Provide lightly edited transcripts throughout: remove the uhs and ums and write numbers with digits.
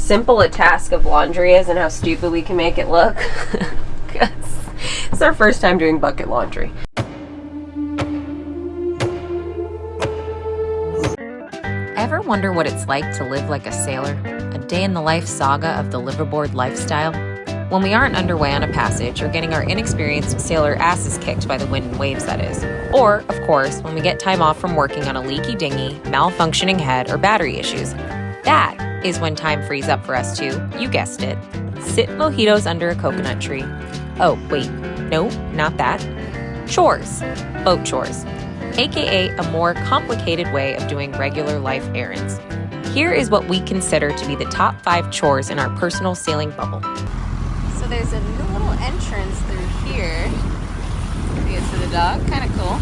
simple a task of laundry is and how stupid we can make it look. It's our first time doing bucket laundry. Ever wonder what it's like to live like a sailor? A day-in-the-life saga of the liveaboard lifestyle? When we aren't underway on a passage or getting our inexperienced sailor asses kicked by the wind and waves, that is. Or, of course, when we get time off from working on a leaky dinghy, malfunctioning head, or battery issues. That is when time frees up for us to, you guessed it, sip mojitos under a coconut tree. Oh, wait, no, not that. Chores. Boat chores. AKA a more complicated way of doing regular life errands. Here is what we consider to be the top 5 chores in our personal sailing bubble. So there's a little entrance through here to get to the dock. Kind of cool.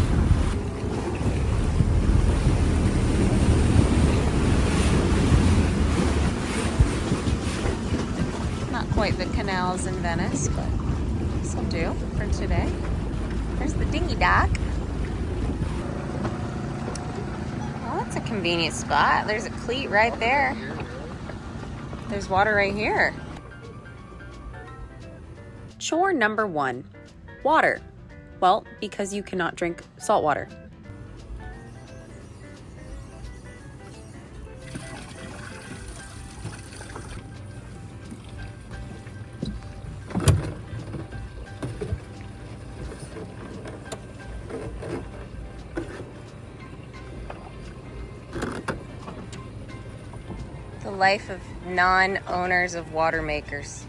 Not quite the canals in Venice, but this will do for today. There's the dinghy dock. Well, that's a convenient spot. There's a cleat right there. There's water right here. Chore number 1, water. Well, because you cannot drink salt water. The life of non-owners of water makers.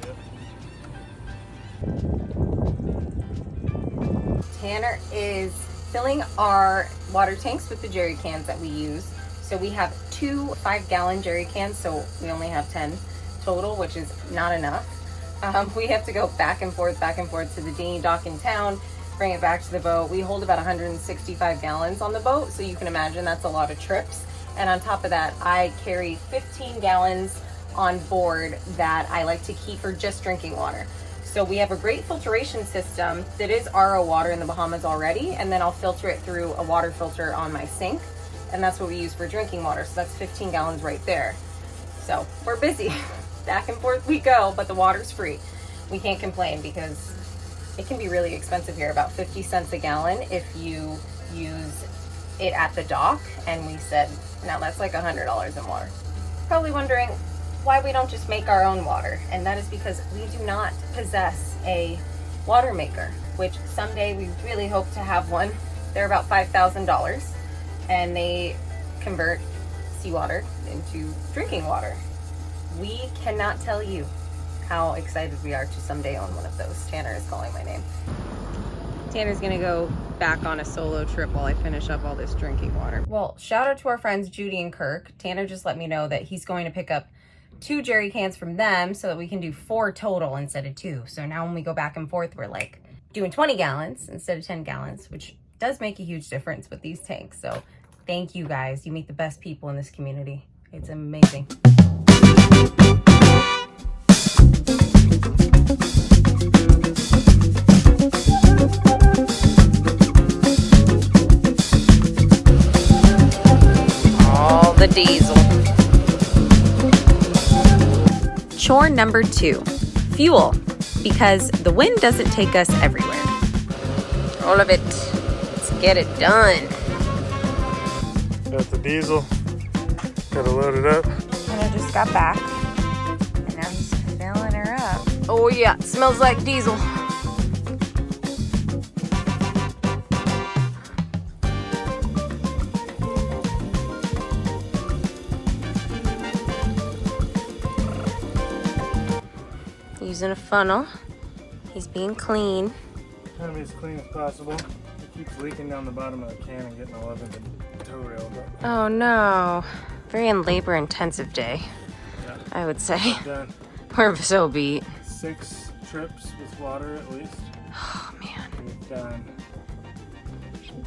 Tanner is filling our water tanks with the jerry cans that we use. So we have 2 5-gallon jerry cans, so we only have 10 total, which is not enough. We have to go back and forth to the dinghy dock in town, bring it back to the boat. We hold about 165 gallons on the boat, so you can imagine that's a lot of trips. And on top of that, I carry 15 gallons on board that I like to keep for just drinking water. So we have a great filtration system that is RO water in the Bahamas already, and then I'll filter it through a water filter on my sink, and that's what we use for drinking water. So that's 15 gallons right there. So we're busy. Back and forth we go, but the water's free. We can't complain because it can be really expensive here, about 50 cents a gallon if you use it at the dock. And we said, now that's like $100 in water. Probably wondering why we don't just make our own water, and that is because we do not possess a water maker, which someday we really hope to have one. They're about $5,000 and they convert seawater into drinking water. We cannot tell you how excited we are to someday own one of those. Tanner is calling my name. Tanner's gonna go back on a solo trip while I finish up all this drinking water. Well, shout out to our friends Judy and Kirk. Tanner just let me know that he's going to pick up 2 jerry cans from them so that we can do 4 total instead of 2. So now when we go back and forth, we're like doing 20 gallons instead of 10 gallons, which does make a huge difference with these tanks. So thank you guys. You make the best people in this community. It's amazing. All the diesel. Chore number 2, fuel, because the wind doesn't take us everywhere. All of it. Let's get it done. Got the diesel. Gotta load it up. And I just got back, and now he's filling her up. Oh yeah, smells like diesel. Using a funnel. He's being clean. Trying to be as clean as possible. It keeps leaking down the bottom of the can and getting all over the tow rail. But Oh no. Very labor intensive day, yeah, I would say. done. We're so beat. 6 trips with water at least. Oh man. We've done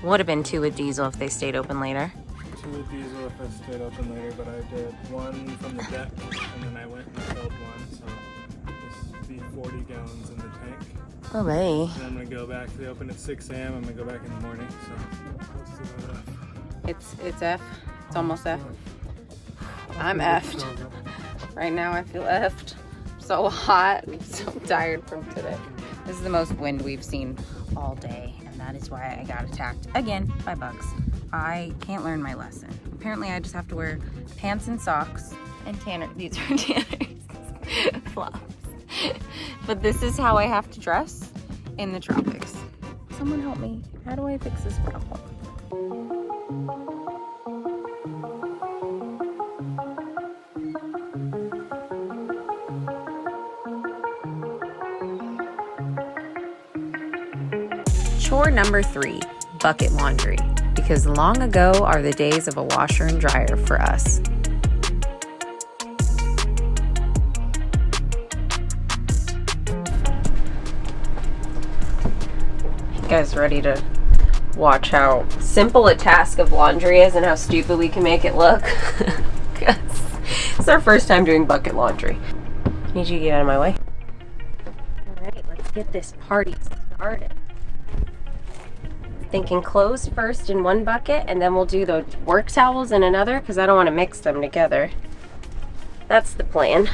Would have been 2 with diesel if they stayed open later. 2 with diesel if I stayed open later, but I did 1 from the deck and then I went and filled 1, so this will be 40 gallons in the tank. Oh baby. And I'm gonna go back. They open at 6 a.m. I'm gonna go back in the morning, so close to that F. It's F. It's almost F. I'm effed. Right now I feel effed. So hot. I'm so tired from today. This is the most wind we've seen all day, and that is why I got attacked again by bugs. I can't learn my lesson. Apparently I just have to wear pants and socks and Tanner. These are Tanner's flops. But this is how I have to dress in the tropics. Someone help me. How do I fix this problem? Chore number 3, bucket laundry. Because long ago are the days of a washer and dryer for us. You guys ready to watch how simple a task of laundry is and how stupid we can make it look? Because it's our first time doing bucket laundry. Need you to get out of my way. Alright, let's get this party started. Thinking clothes first in one bucket, and then we'll do the work towels in another, because I don't want to mix them together. That's the plan.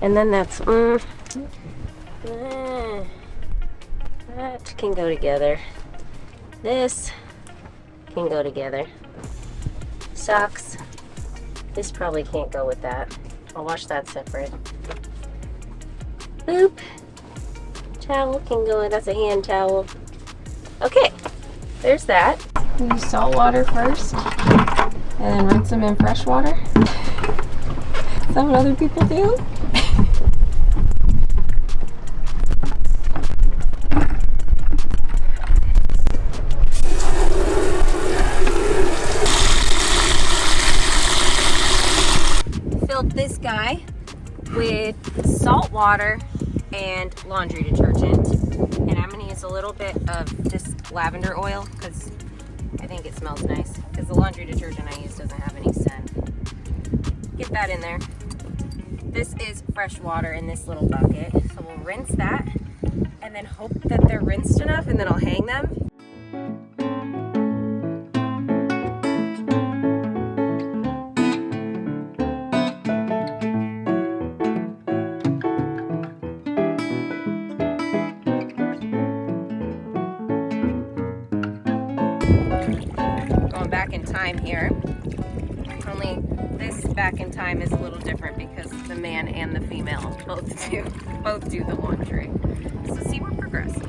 And then that's that can go together. This can go together. Socks. This probably can't go with that. I'll wash that separate. Boop. Towel can go. That's a hand towel. Okay. There's that. We use salt water first and then rinse them in fresh water. Is that what other people do? Filled this guy with salt water and laundry detergent. And I'm gonna use a little bit of just lavender oil because I think it smells nice. Because the laundry detergent I use doesn't have any scent. Get that in there. This is fresh water in this little bucket. So we'll rinse that and then hope that they're rinsed enough, and then I'll hang them. Back in time here. Only this back in time is a little different because the man and the female both do the laundry. So see, we're progressing.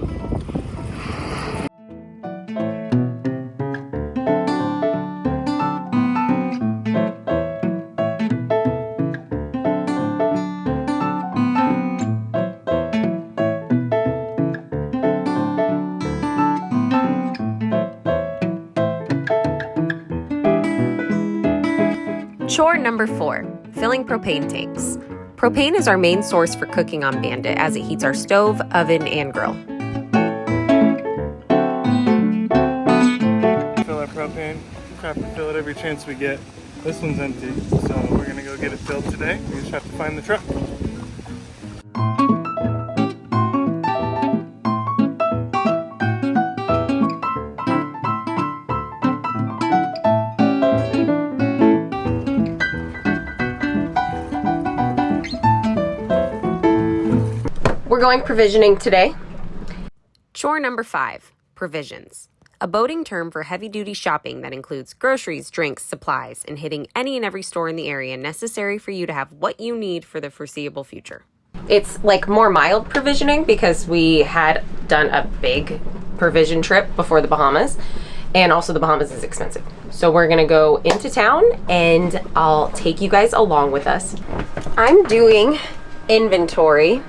Chore number 4, filling propane tanks. Propane is our main source for cooking on Bandit as it heats our stove, oven, and grill. Fill our propane. We have to fill it every chance we get. This one's empty, so we're gonna go get it filled today. We just have to find the truck. We're going provisioning today. Chore number 5, provisions. A boating term for heavy-duty shopping that includes groceries, drinks, supplies, and hitting any and every store in the area necessary for you to have what you need for the foreseeable future. It's like more mild provisioning because we had done a big provision trip before the Bahamas, and also the Bahamas is expensive. So we're gonna go into town and I'll take you guys along with us. I'm doing inventory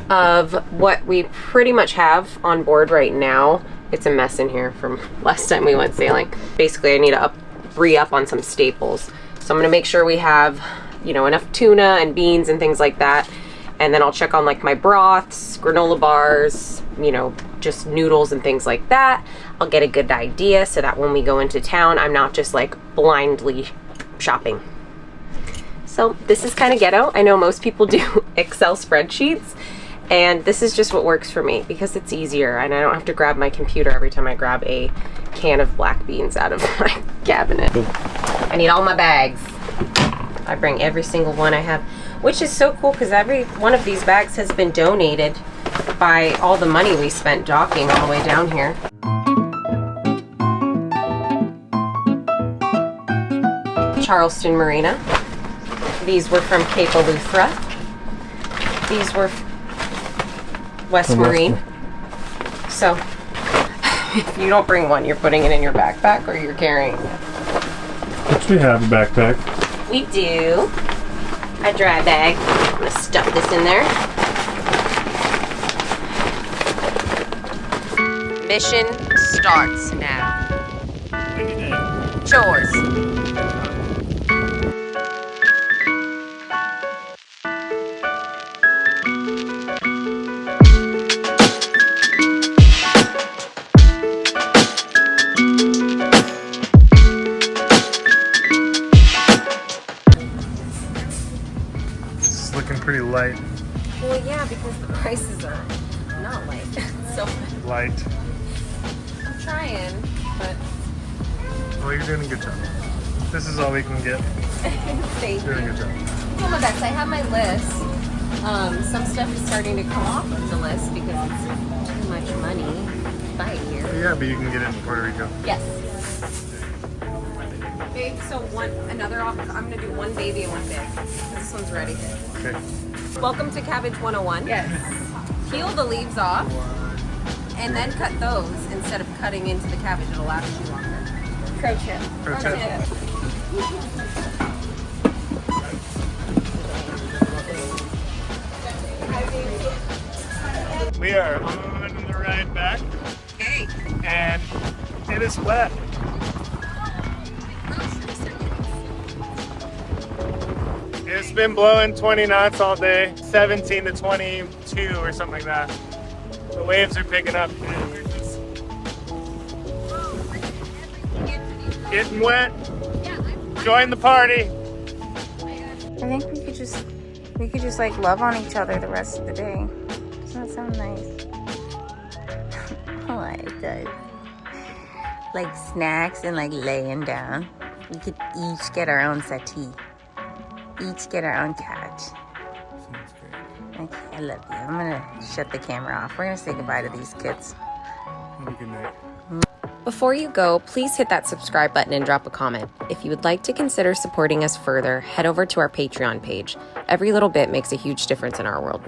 of what we pretty much have on board right now. It's a mess in here from last time we went sailing. Basically, I need to re-up on some staples. So I'm gonna make sure we have, you know, enough tuna and beans and things like that. And then I'll check on like my broths, granola bars, you know, just noodles and things like that. I'll get a good idea so that when we go into town, I'm not just like blindly shopping. So this is kind of ghetto. I know most people do Excel spreadsheets, and this is just what works for me because it's easier and I don't have to grab my computer every time I grab a can of black beans out of my cabinet. I need all my bags. I bring every single one I have, which is so cool because every one of these bags has been donated by all the money we spent docking all the way down here. Charleston Marina. These were from Cape Eleuthera. These were West Marine. So if you don't bring one, you're putting it in your backpack or you're carrying it. Which we have a backpack. We do. A dry bag. I'm gonna stuff this in there. Mission starts now. Chores. It's looking pretty light. Well, yeah, because the prices are not light. So Light. I'm trying, but Well, you're doing a good job. This is all we can get. thank You're doing you. a good job. I'm doing my best. I have my list. Some stuff is starting to come off of the list because it's too much money to buy it here. Yeah, but you can get it in Puerto Rico. Yes. Babe, so another option. I'm gonna do one baby and one big. This one's ready. Okay. Welcome to Cabbage 101. Yes. Peel the leaves off and then cut those instead of cutting into the cabbage. It'll last you longer. Pro tip. Pro tip. We are on the ride back. Hey. And it is wet. It's been blowing 20 knots all day, 17 to 22 or something like that. The waves are picking up and we're just getting wet. Join the party. I think we could just like love on each other the rest of the day. Doesn't that sound nice? Oh, it does. Like snacks and like laying down. We could each get our own settee. Each get our own couch. Sounds great. Okay, I love you. I'm gonna shut the camera off. We're gonna say goodbye to these kids. Have a good night. Before you go, please hit that subscribe button and drop a comment. If you would like to consider supporting us further, head over to our Patreon page. Every little bit makes a huge difference in our world.